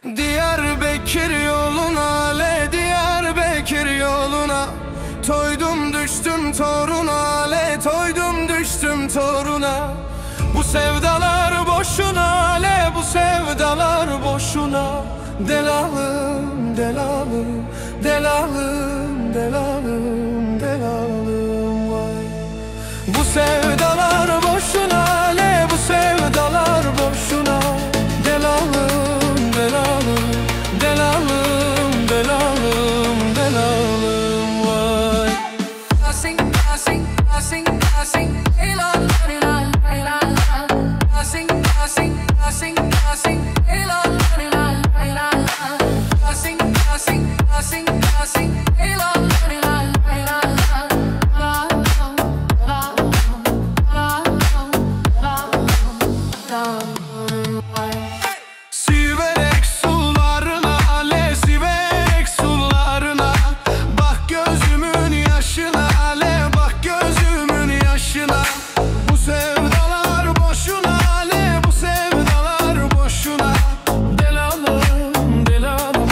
Diyarbakır yoluna, le Diyarbakır yoluna. Toydum düştüm toruna, le toydum düştüm toruna. Bu sevdalar boşuna, le bu sevdalar boşuna. Delalım, delalım, delalım, delalım, delalım vay. Bu sevdalar boşuna, le bu sevdalar boşuna. Delalım, delalım, delalım, delalım, delalım vay. I sing, I sing, I sing, I sing, elal, elal, elal. I sing, I sing, I sing, I sing, elal, elal, elal. I sing, I sing, I sing, I sing, elal, elal, elal. Siverek sularına, le siverek sularına. Bak gözümün yaşına, le bak gözümün yaşına. Bu sevdalar boşuna, le bu sevdalar boşuna. Delalım, delalım,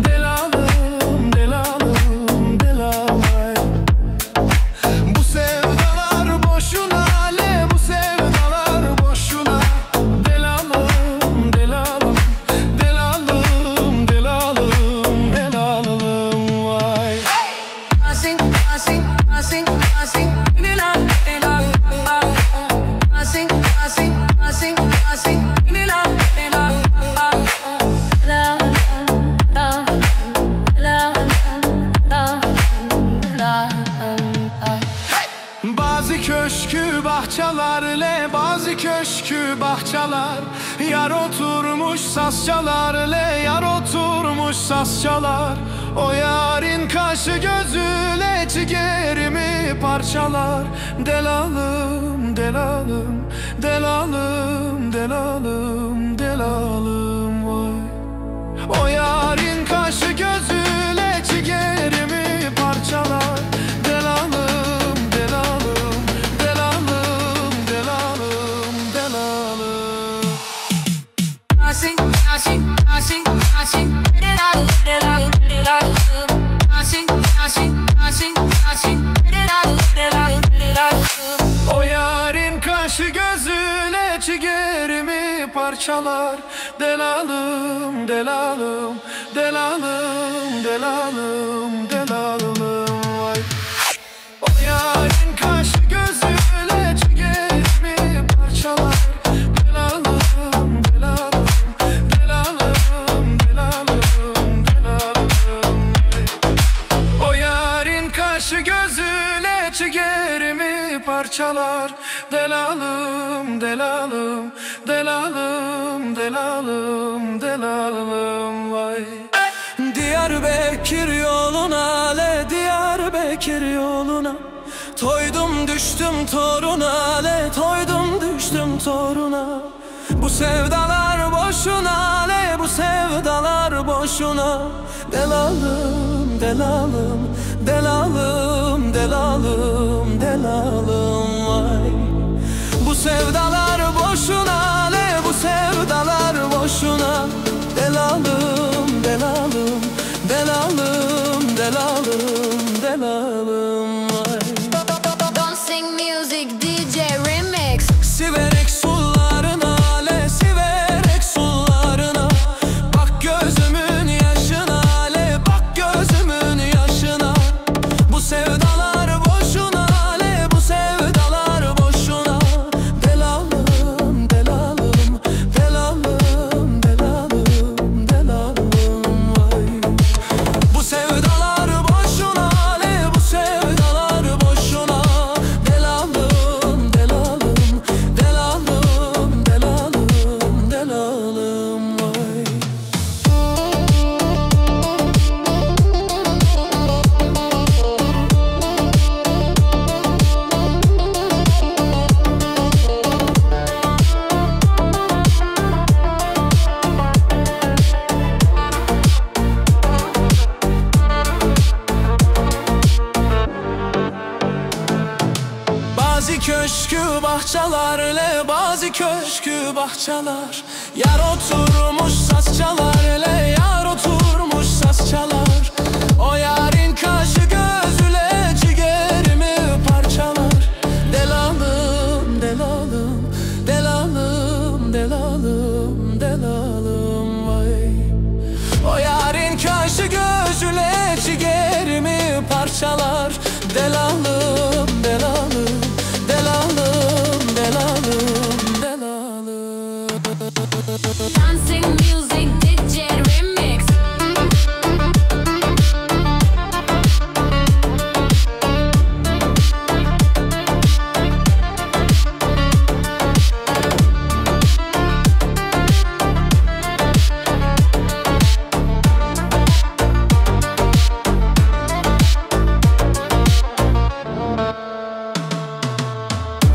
delalım, delalım, delalım. Bu sevdalar boşuna, le bu sevdalar boşuna. Delalım, delalım, delalım, delalım, delalım vay. I sing, I sing, I sing, I sing, elal, elal, elal. I sing, I sing, I sing, I sing, elal, elal, elal. La la la la la la. Bazı köşkü bahçelerle, bazı köşkü bahçeler. Yar oturmuş saz çalar, le yar oturmuş saz çalar. O yarın kaşı gözüyle ciğerimi parçalar. Delalım, delalım, delalım, delalım, delalım vay. O yarın kaşı gözüyle ciğerimi parçalar. Delalım, delalım, delalım, delalım, delalım. I sing, I sing, I sing, I sing, delalım, delalım, delalım. I sing, I sing, I sing, I sing, delalım, delalım, delalım. O yarın kaşı gözüyle ciğerimi parçalar. Delalım, delalım, delalım, delalım, delalım vay. O yarın kaşı gözüyle ciğerimi parçalar. Delalım, delalım, delalım, delalım, delalım vay. O yarın kaşı gözüyle ciğerimi parçalar. Delalım, delalım, delalım, delalım, delalım vay. Diyarbakır yoluna, le Diyarbakır yoluna. Toydum düştüm toruna, le toydum düştüm toruna. Bu sevdalar boşuna, le bu sevdalar boşuna. Delalım, delalım, delalım, delalım, delalım vay. Bu sevdalar boşuna, le bu sevdalar boşuna. Delalım, delalım, delalım, delalım, delalım vay. Dancing music DJ remix. Siverek sularına, le siverek sularına. Bak gözümün yaşına, le bak gözümün yaşına. Bu sevdalar boşuna, le bu sevdalar boşuna. Delalım, delalım, delalım, delalım, delalım vay. Bu sevdalar boşuna, le bu sevdalar boşuna. Delalım, delalım, delalım, delalım, delalım vay. Bazı köşkü bahçelerle, bazı köşkü bahçeler. Yar oturmuş saz çalar, le parçalar. Delalım, delalım, delalım, delalım, delalım. Dancing music DJ remix.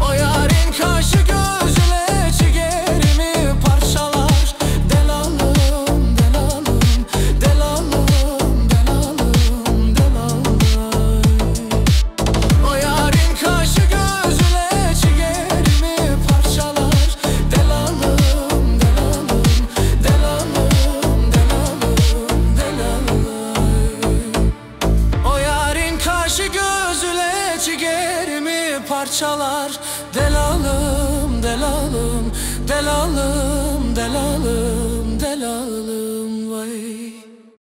O yarın kaşı gözüyle ciğerimi parçalar. Delalım, delalım, delalım, delalım, delalım. O yarın kaşı gözüyle ciğerimi parçalar. Delalım, delalım, delalım, delalım, delalım. O yarın kaşı gözüyle ciğerimi parçalar. Delalım, delalım, delalım, delalım, delalım.